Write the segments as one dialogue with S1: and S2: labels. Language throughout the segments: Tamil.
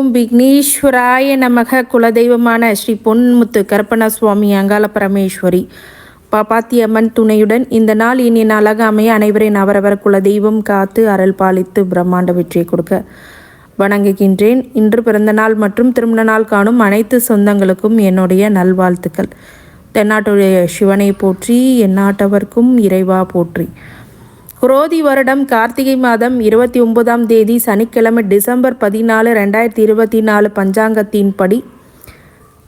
S1: ஓம் விக்னேஸ்வராய நமக. குலதெய்வமான ஸ்ரீ பொன்முத்து கருப்பண்ண சுவாமி அங்காள பரமேஸ்வரி பாப்பாத்தியம்மன் துணையுடன் இந்த நாள் இனி நாளாக அமைய அனைவரின் அவரவர் குலதெய்வம் காத்து அருள் பாலித்து பிரம்மாண்ட வெற்றியை கொடுக்க வணங்குகின்றேன். இன்று பிறந்த நாள் மற்றும் திருமண நாள் காணும் அனைத்து சொந்தங்களுக்கும் என்னுடைய நல்வாழ்த்துக்கள். தென்னாட்டுடைய சிவனை போற்றி, எந்நாட்டவர்க்கும் இறைவா போற்றி. குரோதி வருடம் கார்த்திகை மாதம் 29ஆம் தேதி சனிக்கிழமை டிசம்பர் 14, 2024 பஞ்சாங்கத்தின்படி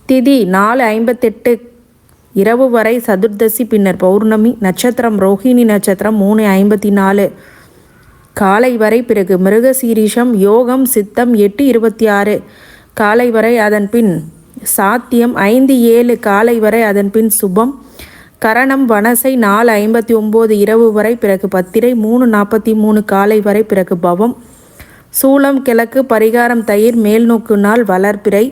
S1: திதி 4:58 இரவு வரை சதுர்தசி, பின்னர் பௌர்ணமி. நட்சத்திரம் ரோஹிணி நட்சத்திரம் 3:54 காலை வரை, பிறகு மிருகசீரிஷம். யோகம் சித்தம் 8:26 காலை வரை, அதன் பின் சாத்தியம் 5:07 காலை வரை, அதன் பின் சுபம். கரணம் வனசை 4:59 இரவு வரை, பிறகு பத்திரை 3:43 காலை வரை, பிறகு பவம். சூலம் கிழக்கு, பரிகாரம் தயிர், மேல்நோக்கு நாள் வளர்பிறை.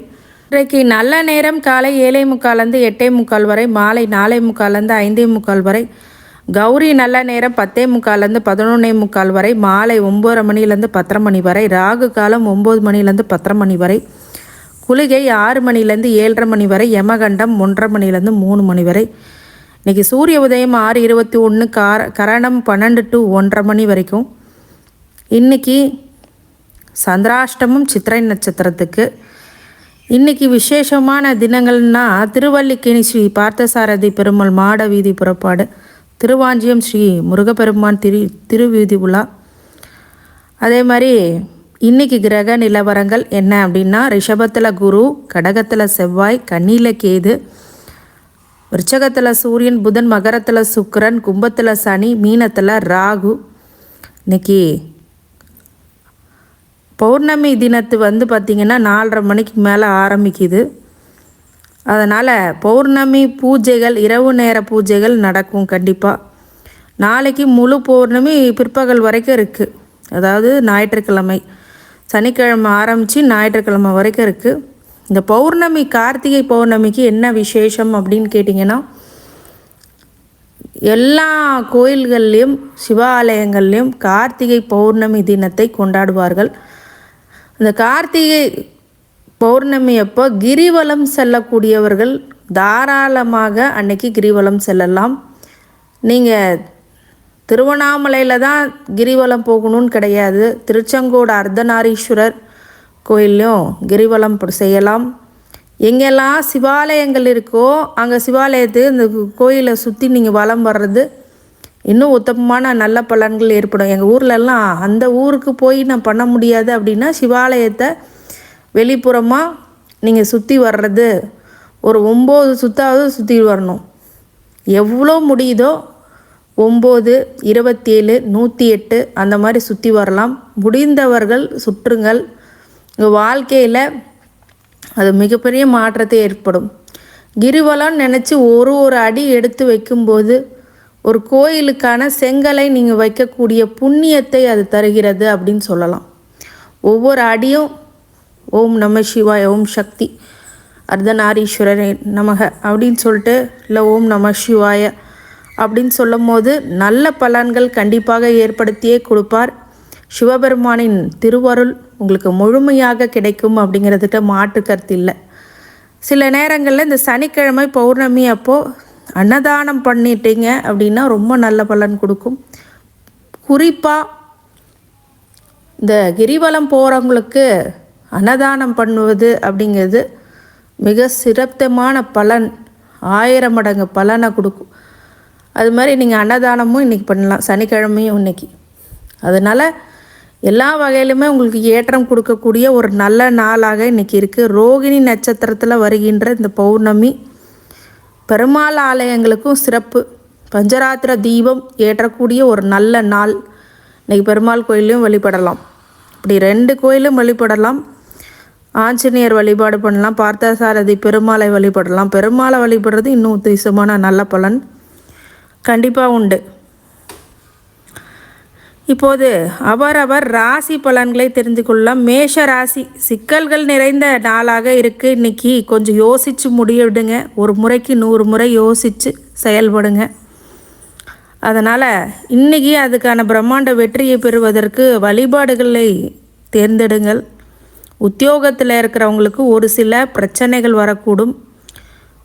S1: இன்றைக்கு நல்ல நேரம் காலை 7:45 8:45 வரை, மாலை 4:45 5:45 வரை. கௌரி நல்ல நேரம் 10:45 11:45 வரை, மாலை 9:30 மணிலேருந்து 10:30 மணி வரை. ராகு காலம் 9 மணிலேருந்து 10:30 மணி வரை. குளிகை 6 மணிலேருந்து 7:30 மணி வரை. யமகண்டம் 1:30 மணிலேருந்து 3 மணி வரை. இன்றைக்கி சூரிய உதயம் 6:21, கரணம் 12 to 1:30 மணி வரைக்கும். இன்றைக்கி சந்திராஷ்டமம் சித்திரை நட்சத்திரத்துக்கு. இன்றைக்கி விசேஷமான தினங்கள்னால் திருவல்லிக்கேணி ஸ்ரீ பார்த்தசாரதி பெருமாள் மாட வீதி புறப்பாடு, திருவாஞ்சியம் ஸ்ரீ முருகப்பெருமான் திருவீதி உலா. அதே மாதிரி இன்றைக்கி கிரக நிலவரங்கள் என்ன அப்படின்னா, ரிஷபத்தில் குரு, கடகத்தில் செவ்வாய், கன்னியில் கேது, விருச்சகத்தில் சூரியன், புதன், மகரத்தில் சுக்கிரன், கும்பத்தில் சனி, மீனத்தில் ராகு. இன்னைக்கு பௌர்ணமி தினத்து பார்த்திங்கன்னா 4:30 மணிக்கு மேலே ஆரம்பிக்குது. அதனால் பௌர்ணமி பூஜைகள், இரவு நேர பூஜைகள் நடக்கும் கண்டிப்பாக. நாளைக்கு முழு பௌர்ணமி பிற்பகல் வரைக்கும் இருக்குது. அதாவது ஞாயிற்றுக்கிழமை, சனிக்கிழமை ஆரம்பித்து ஞாயிற்றுக்கிழமை வரைக்கும் இருக்குது. இந்த பௌர்ணமி, கார்த்திகை பௌர்ணமிக்கு என்ன விசேஷம் அப்படின்னு கேட்டிங்கன்னா, எல்லா கோயில்கள்லேயும் சிவாலயங்கள்லேயும் கார்த்திகை பௌர்ணமி தினத்தை கொண்டாடுவார்கள். இந்த கார்த்திகை பௌர்ணமி அப்போ கிரிவலம் செல்லக்கூடியவர்கள் தாராளமாக அன்னைக்கு கிரிவலம் செல்லலாம். நீங்கள் திருவண்ணாமலையில் தான் கிரிவலம் போகணும்னு கிடையாது. திருச்செங்கோடு அர்த்தநாரீஸ்வரர் கோயிலையும் கிரிவலம் செய்யலாம். எங்கெல்லாம் சிவாலயங்கள் இருக்கோ அங்கே சிவாலயத்து இந்த கோயிலை சுற்றி நீங்கள் வலம் வர்றது இன்னும் உத்தமமான நல்ல பலன்கள் ஏற்படும். எங்கள் ஊர்லெல்லாம் அந்த ஊருக்கு போய் நான் பண்ண முடியாது அப்படின்னா சிவாலயத்தை வெளிப்புறமாக நீங்கள் சுற்றி வர்றது ஒரு 9 சுத்தாவது சுற்றி வரணும். எவ்வளோ முடியுதோ 9, 27, 108 அந்த மாதிரி சுற்றி வரலாம். முடிந்தவர்கள் சுற்றுங்கள். உங்கள் வாழ்க்கையில் அது மிகப்பெரிய மாற்றத்தை ஏற்படும். கிரிவலம் நினச்சி ஒரு அடி எடுத்து வைக்கும்போது ஒரு கோயிலுக்கான செங்கலை நீங்கள் வைக்கக்கூடிய புண்ணியத்தை அது தருகிறது அப்படின்னு சொல்லலாம். ஒவ்வொரு அடியும் ஓம் நம சிவாய, ஓம் சக்தி அர்த்தநாரீஸ்வரரே நமக அப்படின்னு சொல்லிட்டு, இல்லை ஓம் நம சிவாய அப்படின்னு சொல்லும் போது நல்ல பலன்கள் கண்டிப்பாக ஏற்படுத்தியே கொடுப்பார். சிவபெருமானின் திருவருள் உங்களுக்கு முழுமையாக கிடைக்கும் அப்படிங்கிறதுக்கு மாற்று கருத்து இல்லை. சில நேரங்களில் இந்த சனிக்கிழமை பௌர்ணமி அப்போது அன்னதானம் பண்ணிட்டீங்க அப்படின்னா ரொம்ப நல்ல பலன் கொடுக்கும். குறிப்பாக இந்த கிரிவலம் போகிறவங்களுக்கு அன்னதானம் பண்ணுவது அப்படிங்கிறது மிக சிறப்பான பலன், 1000 மடங்கு பலனை கொடுக்கும். அது மாதிரி நீங்கள் அன்னதானமும் இன்றைக்கி பண்ணலாம், சனிக்கிழமையும் இன்றைக்கி. அதனால் எல்லா வகையிலுமே உங்களுக்கு ஏற்றம் கொடுக்கக்கூடிய ஒரு நல்ல நாளாக இன்றைக்கி இருக்குது. ரோகிணி நட்சத்திரத்தில் வருகின்ற இந்த பௌர்ணமி பெருமாள் ஆலயங்களுக்கும் சிறப்பு. பஞ்சராத்திர தீபம் ஏற்றக்கூடிய ஒரு நல்ல நாள். இன்றைக்கி பெருமாள் கோயிலையும் வழிபடலாம். இப்படி 2 கோயிலும் வழிபடலாம். ஆஞ்சநேயர் வழிபாடு பண்ணலாம், பார்த்தசாரதி பெருமாளை வழிபடலாம். பெருமாளை வழிபடுறது இன்னும் உத்தேசமான நல்ல பலன் கண்டிப்பாக உண்டு. இப்போது அவரவர் ராசி பலன்களை தெரிந்து கொள்ளலாம். மேஷ ராசி சிக்கல்கள் நிறைந்த நாளாக இருக்குது. இன்றைக்கி கொஞ்சம் யோசித்து முடிவிடுங்க. ஒரு முறைக்கு 100 முறை யோசித்து செயல்படுங்க. அதனால் இன்றைக்கி அதுக்கான பிரம்மாண்ட வெற்றியை பெறுவதற்கு வழிபாடுகளை தேர்ந்தெடுங்கள். உத்தியோகத்தில் இருக்கிறவங்களுக்கு ஒரு சில பிரச்சனைகள் வரக்கூடும்.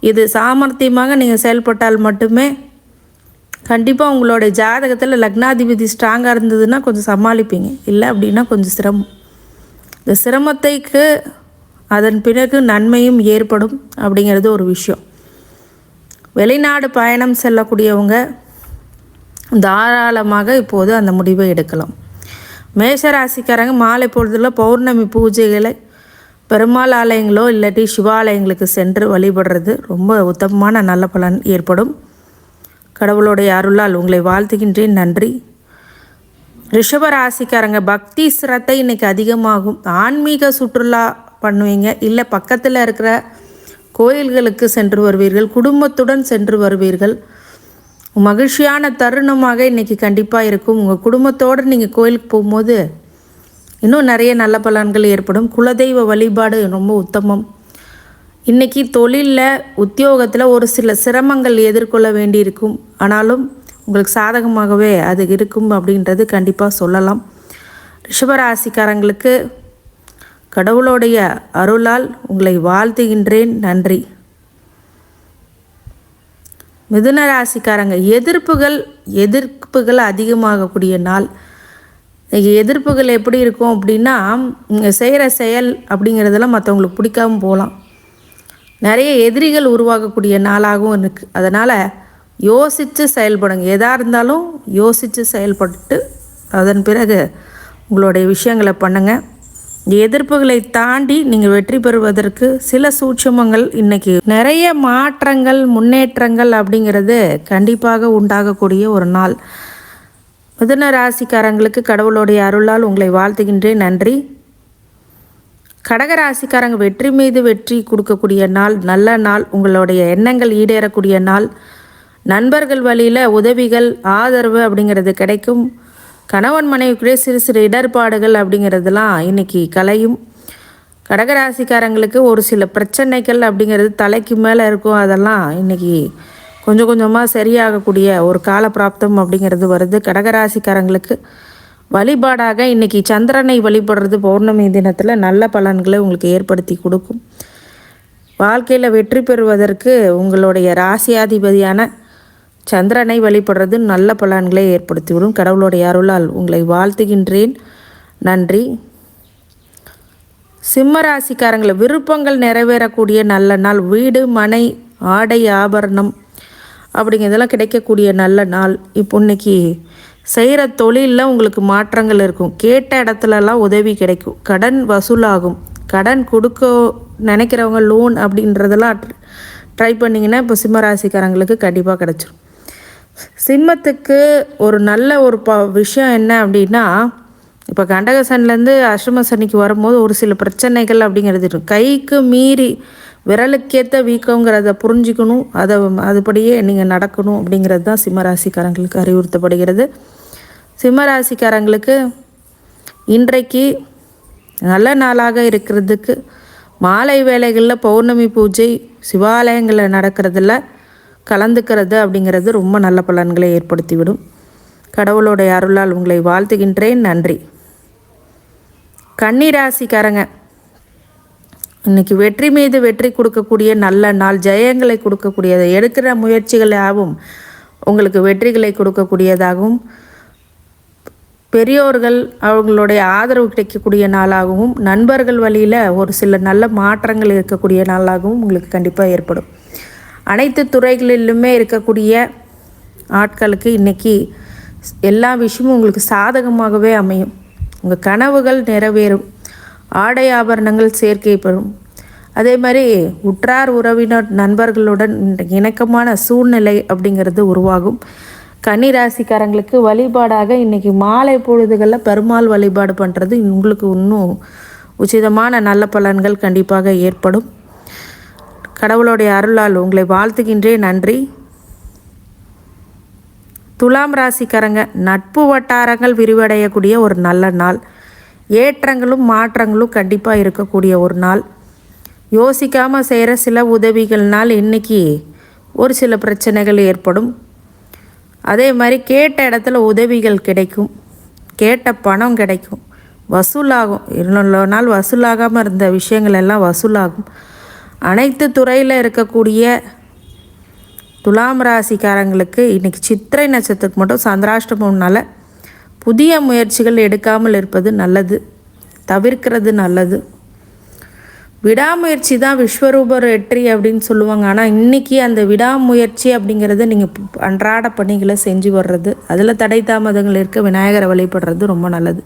S1: இது சாமர்த்தியமாக நீங்கள் செயல்பட்டால் மட்டுமே கண்டிப்பாக உங்களுடைய ஜாதகத்தில் லக்னாதிபதி ஸ்ட்ராங்காக இருந்ததுன்னா கொஞ்சம் சமாளிப்பீங்க. இல்லை அப்படின்னா கொஞ்சம் சிரமம். இந்த சிரமத்தைக்கு அதன் பிறகு நன்மையும் ஏற்படும் அப்படிங்கிறது ஒரு விஷயம். வெளிநாடு பயணம் செல்லக்கூடியவங்க தாராளமாக இப்போது அந்த முடிவை எடுக்கலாம். மேஷராசிக்காரங்க மாலை பொழுதில் பௌர்ணமி பூஜைகளை பெருமாள் ஆலயங்களோ இல்லாட்டி சிவாலயங்களுக்கு சென்று வழிபடுறது ரொம்ப உத்தமமான நல்ல பலன் ஏற்படும். கடவுளுடைய அருளால் உங்களை வாழ்த்துகின்றேன். நன்றி. ரிஷபராசிக்காரங்க பக்தி சிரத்தை இன்றைக்கி அதிகமாகும். ஆன்மீக சுற்றுலா பண்ணுவீங்க, இல்லை பக்கத்தில் இருக்கிற கோயில்களுக்கு சென்று வருவீர்கள், குடும்பத்துடன் சென்று வருவீர்கள். மகிழ்ச்சியான தருணமாக இன்றைக்கி கண்டிப்பாக இருக்கும். உங்கள் குடும்பத்தோடு நீங்கள் கோயிலுக்கு போகும்போது இன்னும் நிறைய நல்ல பலன்கள் ஏற்படும். குலதெய்வ வழிபாடு ரொம்ப உத்தமம். இன்றைக்கி தொழிலில் உத்தியோகத்தில் ஒரு சில சிரமங்கள் எதிர்கொள்ள வேண்டியிருக்கும். ஆனாலும் உங்களுக்கு சாதகமாகவே அது இருக்கும் அப்படின்றது கண்டிப்பாக சொல்லலாம். ரிஷபராசிக்காரங்களுக்கு கடவுளுடைய அருளால் உங்களை வாழ்த்துகின்றேன். நன்றி. மிதுன ராசிக்காரங்க எதிர்ப்புகள் அதிகமாகக்கூடிய நாள். எதிர்ப்புகள் எப்படி இருக்கும் அப்படின்னா, செய்கிற செயல் அப்படிங்கிறதெல்லாம் மற்றவங்களுக்கு பிடிக்காம போகலாம். நிறைய எதிரிகள் உருவாகக்கூடிய நாளாகவும் இருக்குது. அதனால் யோசித்து செயல்படுங்க. எதாக இருந்தாலும் யோசித்து செயல்பட்டு அதன் பிறகு உங்களுடைய விஷயங்களை பண்ணுங்கள். எதிர்ப்புகளை தாண்டி நீங்கள் வெற்றி பெறுவதற்கு சில சூட்சமங்கள் இன்றைக்கி நிறைய மாற்றங்கள் முன்னேற்றங்கள் அப்படிங்கிறது கண்டிப்பாக உண்டாகக்கூடிய ஒரு நாள். மிதுன ராசிக்காரங்களுக்கு கடவுளுடைய அருளால் உங்களை வாழ்த்துகின்றேன். நன்றி. கடகராசிக்காரங்க வெற்றி மீது வெற்றி கொடுக்கக்கூடிய நாள், நல்ல நாள். உங்களுடைய எண்ணங்கள் ஈடேறக்கூடிய நாள். நண்பர்கள் வழியில் உதவிகள் ஆதரவு அப்படிங்கிறது கிடைக்கும். கணவன் மனைவிக்குள்ளே சிறு சிறு இடர்பாடுகள் அப்படிங்கிறதுலாம் இன்றைக்கி கலையும். கடகராசிக்காரங்களுக்கு ஒரு சில பிரச்சனைகள் அப்படிங்கிறது தலைக்கு மேலே இருக்கும். அதெல்லாம் இன்றைக்கி கொஞ்சம் கொஞ்சமாக சரியாகக்கூடிய ஒரு காலப்பிராப்தம் அப்படிங்கிறது வருது. கடகராசிக்காரங்களுக்கு வழிபாடாக இன்றைக்கி சந்திரனை வழிபடுறது பௌர்ணமி தினத்தில் நல்ல பலன்களை உங்களுக்கு ஏற்படுத்தி கொடுக்கும். வாழ்க்கையில் வெற்றி பெறுவதற்கு உங்களுடைய ராசியாதிபதியான சந்திரனை வழிபடுறது நல்ல பலன்களை ஏற்படுத்திவிடும். கடவுளுடைய அருளால் உங்களை வாழ்த்துகின்றேன். நன்றி. சிம்மராசிக்காரங்களை விருப்பங்கள் நிறைவேறக்கூடிய நல்ல நாள். வீடு மனை ஆடை ஆபரணம் அப்படிங்கிறதெல்லாம் கிடைக்கக்கூடிய நல்ல நாள். இப்போ இன்னைக்கு செய்கிற தொழிலில் உங்களுக்கு மாற்றங்கள் இருக்கும். கேட்ட இடத்துலலாம் உதவி கிடைக்கும். கடன் வசூலாகும். கடன் கொடுக்க நினைக்கிறவங்க லோன் அப்படின்றதெல்லாம் ட்ரை பண்ணிங்கன்னா இப்போ சிம்மராசிக்காரங்களுக்கு கண்டிப்பாக கிடச்சிரும். சிம்மத்துக்கு ஒரு நல்ல ஒரு விஷயம் என்ன அப்படின்னா, இப்போ கண்டக சனிலேருந்து அஷ்டம சனிக்கு வரும்போது ஒரு சில பிரச்சனைகள் அப்படிங்கிறது இருக்கும். கைக்கு மீறி விரலுக்கேற்ற வீக்கங்கிறத புரிஞ்சிக்கணும். அதுபடியே நீங்கள் நடக்கணும் அப்படிங்கிறது தான் சிம்மராசிக்காரங்களுக்கு அறிவுறுத்தப்படுகிறது. சிம்மராசிக்காரங்களுக்கு இன்றைக்கு நல்ல நாளாக இருக்கிறதுக்கு மாலை வேளைகளில் பௌர்ணமி பூஜை சிவாலயங்களில் நடக்கிறதுல கலந்துக்கிறது அப்படிங்கிறது ரொம்ப நல்ல பலன்களை ஏற்படுத்திவிடும். கடவுளுடைய அருளால் உங்களை வாழ்த்துகின்றேன். நன்றி. கன்னிராசிக்காரங்க இன்றைக்கி வெற்றி மீது வெற்றி கொடுக்கக்கூடிய நல்ல நாள். ஜெயங்களை கொடுக்கக்கூடியது. எடுக்கிற முயற்சிகள் யாவும் உங்களுக்கு வெற்றிகளை கொடுக்கக்கூடியதாகவும் பெரியோர்கள் அவங்களுடைய ஆதரவு கிடைக்கக்கூடிய நாளாகவும் நண்பர்கள் வழியில் ஒரு சில நல்ல மாற்றங்கள் இருக்கக்கூடிய நாளாகவும் உங்களுக்கு கண்டிப்பாக ஏற்படும். அனைத்து துறைகளிலுமே இருக்கக்கூடிய ஆட்களுக்கு இன்றைக்கி எல்லா விஷயமும் உங்களுக்கு சாதகமாகவே அமையும். உங்கள் கனவுகள் நிறைவேறும். ஆடை ஆபரணங்கள் சேர்க்கை பெறும். அதே மாதிரி உற்றார் உறவினர் நண்பர்களுடன் இணக்கமான சூழ்நிலை அப்படிங்கிறது உருவாகும். கன்னிராசிக்காரங்களுக்கு வழிபாடாக இன்றைக்கி மாலை பொழுதுகளில் பெருமாள் வழிபாடு பண்ணுறது உங்களுக்கு இன்னும் உச்சிதமான நல்ல பலன்கள் கண்டிப்பாக ஏற்படும். கடவுளுடைய அருளால் உங்களை வாழ்த்துகின்றேன். நன்றி. துலாம் ராசிக்காரங்க நட்பு வட்டாரங்கள் விரிவடையக்கூடிய ஒரு நல்ல நாள். ஏற்றங்களும் மாற்றங்களும் கண்டிப்பாக இருக்கக்கூடிய ஒரு நாள். யோசிக்காமல் செய்கிற சில உதவிகள்னால் இன்றைக்கி ஒரு சில பிரச்சனைகள் ஏற்படும். அதே மாதிரி கேட்ட இடத்துல உதவிகள் கிடைக்கும். கேட்ட பணம் கிடைக்கும். வசூலாகும். இவ்வளோ நாள் வசூலாகாமல் இருந்த விஷயங்கள் எல்லாம் வசூலாகும். அனைத்து துறையில் இருக்கக்கூடிய துலாம் ராசிக்காரங்களுக்கு இன்றைக்கி சித்திரை நட்சத்திரத்துக்கு மட்டும் சந்திராஷ்டமம்னால புதிய முயற்சிகள் எடுக்காமல் இருப்பது நல்லது, தவிர்க்கிறது நல்லது. விடாமுயற்சி தான் விஸ்வரூப வெற்றி அப்படின்னு சொல்லுவாங்க. ஆனால் இன்றைக்கி அந்த விடாமுயற்சி அப்படிங்கிறது நீங்கள் அன்றாட பணிகளை செஞ்சு வர்றது, அதில் தடை தாமதங்கள் இருக்க விநாயகரை வழிபடுறது ரொம்ப நல்லது.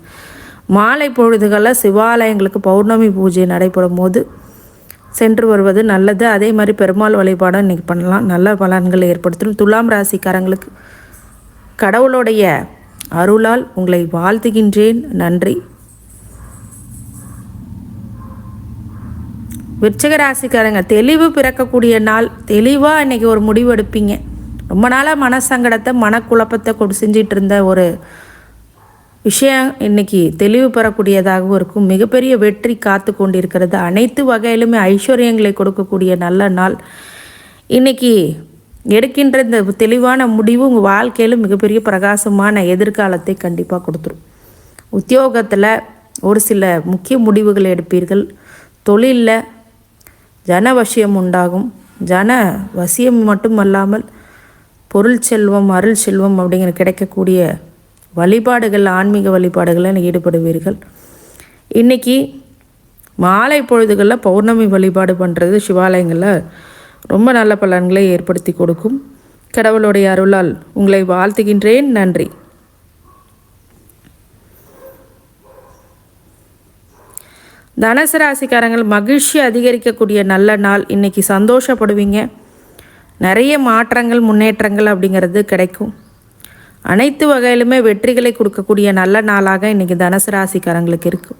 S1: மாலை பொழுதுகளில் சிவாலயங்களுக்கு பௌர்ணமி பூஜை நடைபெறும் போது சென்று வருவது நல்லது. அதே மாதிரி பெருமாள் வழிபாடும் இன்றைக்கி பண்ணலாம், நல்ல பலன்களை ஏற்படுத்தும். துலாம் ராசிக்காரங்களுக்கு கடவுளுடைய அருளால் உங்களை வாழ்த்துகின்றேன். நன்றி. விருச்சிக ராசிக்காரங்க தெளிவு பிறக்கக்கூடிய நாள். தெளிவாக இன்றைக்கி ஒரு முடிவு எடுப்பீங்க. ரொம்ப நாளாக மனசங்கடத்தை மனக்குழப்பத்தை செஞ்சிட்டு இருந்த ஒரு விஷயம் இன்றைக்கி தெளிவு பெறக்கூடியதாகவும் இருக்கும். மிகப்பெரிய வெற்றி காத்து கொண்டிருக்கிறது. அனைத்து வகையிலுமே ஐஸ்வர்யங்களை கொடுக்கக்கூடிய நல்ல நாள். இன்றைக்கி எடுக்கின்ற இந்த தெளிவான முடிவு உங்கள் வாழ்க்கையில் மிகப்பெரிய பிரகாசமான எதிர்காலத்தை கண்டிப்பாக கொடுத்துரும். உத்தியோகத்தில் ஒரு சில முக்கிய முடிவுகளை எடுப்பீர்கள். தொழிலில் ஜனவசியம் உண்டாகும். ஜன வசியம் மட்டுமல்லாமல் பொருள் செல்வம், அருள் செல்வம் அப்படிங்கிற கிடைக்கக்கூடிய வழிபாடுகள், ஆன்மீக வழிபாடுகளில் ஈடுபடுவீர்கள். இன்றைக்கி மாலை பொழுதுகளில் பௌர்ணமி வழிபாடு பண்ணுறது சிவாலயங்களில் ரொம்ப நல்ல பலன்களை ஏற்படுத்தி கொடுக்கும். கடவுளுடைய அருளால் உங்களை வாழ்த்துகின்றேன். நன்றி. தனுசு ராசிக்காரங்கள் மகிழ்ச்சி அதிகரிக்கக்கூடிய நல்ல நாள். இன்றைக்கி சந்தோஷப்படுவீங்க. நிறைய மாற்றங்கள், முன்னேற்றங்கள் அப்படிங்கிறது கிடைக்கும். அனைத்து வகையிலுமே வெற்றிகளை கொடுக்கக்கூடிய நல்ல நாளாக இன்றைக்கி தனுசு ராசிக்காரங்களுக்கு இருக்கும்.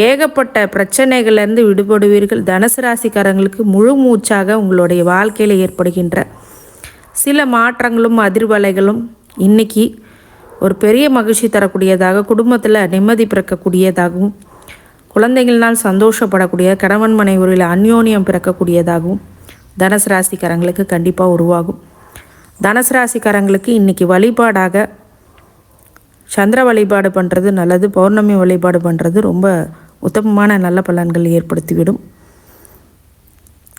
S1: ஏகப்பட்ட பிரச்சனைகள்லேருந்து விடுபடுவீர்கள். தனுசு ராசிக்காரங்களுக்கு முழு மூச்சாக உங்களுடைய வாழ்க்கையில் ஏற்படுகின்ற சில மாற்றங்களும் அதிர்வலைகளும் இன்றைக்கி ஒரு பெரிய மகிழ்ச்சி தரக்கூடியதாக, குடும்பத்தில் நிம்மதி பிறக்கக்கூடியதாகவும், குழந்தைகள்னால் சந்தோஷப்படக்கூடிய, கணவன் மனைவியில் அந்யோன்யம் பிறக்கக்கூடியதாகவும் தனுசு ராசிக்காரங்களுக்கு கண்டிப்பாக உருவாகும். தனுசு ராசிக்காரங்களுக்கு இன்றைக்கி வழிபாடாக சந்திர வழிபாடு பண்ணுறது நல்லது. பௌர்ணமி வழிபாடு பண்ணுறது ரொம்ப உத்தமமான நல்ல பலன்கள் ஏற்படுத்திவிடும்.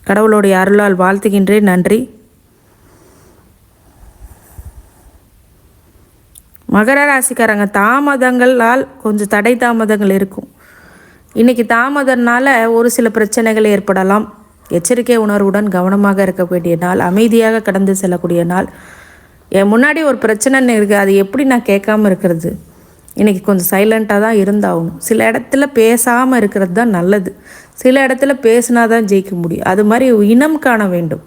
S1: கடவுளுடைய அருளால் வாழ்த்துகின்றேன். நன்றி. மகர ராசிக்காரங்க தாமதங்களால் கொஞ்சம் தடை தாமதங்கள் இருக்கும். இன்றைக்கி தாமதனால் ஒரு சில பிரச்சனைகள் ஏற்படலாம். எச்சரிக்கை உணர்வுடன் கவனமாக இருக்க வேண்டிய நாள். அமைதியாக கடந்து செல்லக்கூடிய நாள். என் முன்னாடி ஒரு பிரச்சனை இருக்குது, அது எப்படி நான் கேட்காம இருக்கிறது? இன்றைக்கி கொஞ்சம் சைலண்ட்டாக தான் இருந்தாகணும். சில இடத்துல பேசாமல் இருக்கிறது தான் நல்லது. சில இடத்துல பேசினா தான் ஜெயிக்க முடியும். அது மாதிரி இனம் காண வேண்டும்.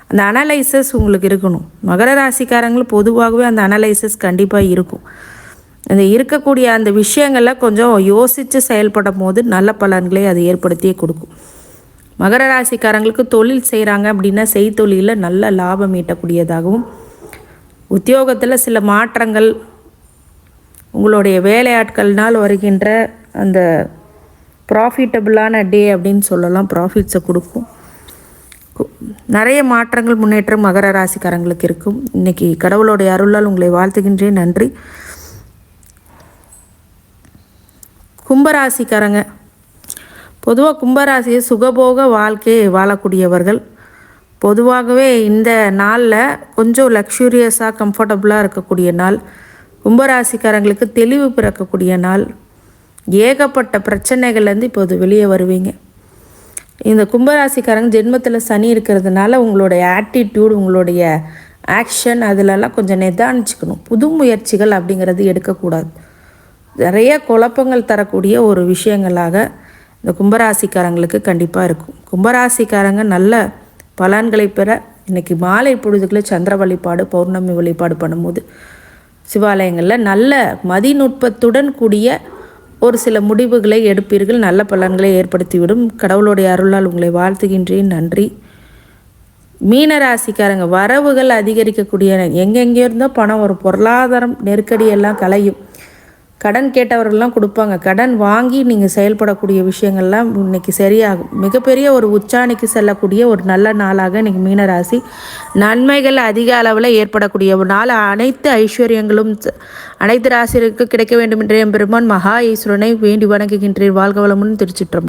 S1: அந்த அனலைசஸ் உங்களுக்கு இருக்கணும். மகர ராசிக்காரங்களும் பொதுவாகவே அந்த அனலைசஸ் கண்டிப்பாக இருக்கும். அந்த இருக்கக்கூடிய அந்த விஷயங்களில் கொஞ்சம் யோசித்து செயல்படும் போது நல்ல பலன்களை அது ஏற்படுத்தியே கொடுக்கும். மகர ராசிக்காரங்களுக்கு தொழில் செய்கிறாங்க அப்படின்னா செய்தொழிலில் நல்ல லாபம் ஈட்டக்கூடியதாகவும், உத்தியோகத்தில் சில மாற்றங்கள், உங்களுடைய வேலையாட்கள்னால் வருகின்ற அந்த ப்ராஃபிட்டபிளான டே அப்படின்னு சொல்லலாம், ப்ராஃபிட்ஸை கொடுக்கும். நிறைய மாற்றங்கள், முன்னேற்றம் மகர ராசிக்காரங்களுக்கு இருக்கும். இன்றைக்கி கடவுளுடைய அருளால் உங்களை வாழ்த்துகின்றேன். நன்றி. கும்பராசிக்காரங்க பொதுவாக கும்பராசியை சுகபோக வாழ்க்கையை வாழக்கூடியவர்கள். பொதுவாகவே இந்த நாளில் கொஞ்சம் லக்ஸூரியஸாக கம்ஃபர்டபுளாக இருக்கக்கூடிய நாள். கும்பராசிக்காரங்களுக்கு தெளிவு பிறக்கக்கூடிய நாள். ஏகப்பட்ட பிரச்சனைகள்லேருந்து இப்போது வெளியே வருவீங்க. இந்த கும்பராசிக்காரங்க ஜென்மத்தில் சனி இருக்கிறதுனால உங்களுடைய ஆட்டிடியூட், உங்களுடைய ஆக்ஷன் அதிலெல்லாம் கொஞ்சம் நிதானிச்சுக்கணும். புது முயற்சிகள் அப்படிங்கிறது எடுக்கக்கூடாது. நிறைய குழப்பங்கள் தரக்கூடிய ஒரு விஷயங்களாக இந்த கும்பராசிக்காரங்களுக்கு கண்டிப்பாக இருக்கும். கும்பராசிக்காரங்க நல்ல பலன்களை பெற இன்றைக்கி மாலை பொழுதுகளில் சந்திர வழிபாடு, பௌர்ணமி வழிபாடு பண்ணும்போது சிவாலயங்களில் நல்ல மதிநுட்பத்துடன் கூடிய ஒரு சில முடிவுகளை எடுப்பீர்கள். நல்ல பலன்களை ஏற்படுத்திவிடும். கடவுளுடைய அருளால் உங்களை வாழ்த்துகின்றேன். நன்றி. மீனராசிக்காரங்க வரவுகள் அதிகரிக்கக்கூடிய, எங்கெங்கே இருந்தோ பணம் ஒரு பொருளாதாரம் நெருக்கடியெல்லாம் கலையும். கடன் கேட்டவர்கள்லாம் கொடுப்பாங்க. கடன் வாங்கி நீங்கள் செயல்படக்கூடிய விஷயங்கள்லாம் இன்னைக்கு சரியாகும். மிகப்பெரிய ஒரு உச்சாணிக்கு செல்லக்கூடிய ஒரு நல்ல நாளாக இன்னைக்கு மீனராசி, நன்மைகள் அதிக அளவில் ஏற்படக்கூடிய ஒரு நாள். அனைத்து ஐஸ்வர்யங்களும் அனைத்து ராசிகளுக்கு கிடைக்க வேண்டும் என்று எம்பெருமான் மகா ஈஸ்வரனை வேண்டி வணங்குகின்றேன். வாழ்க வளமுடன். திருச்சிற்றம்பலம்.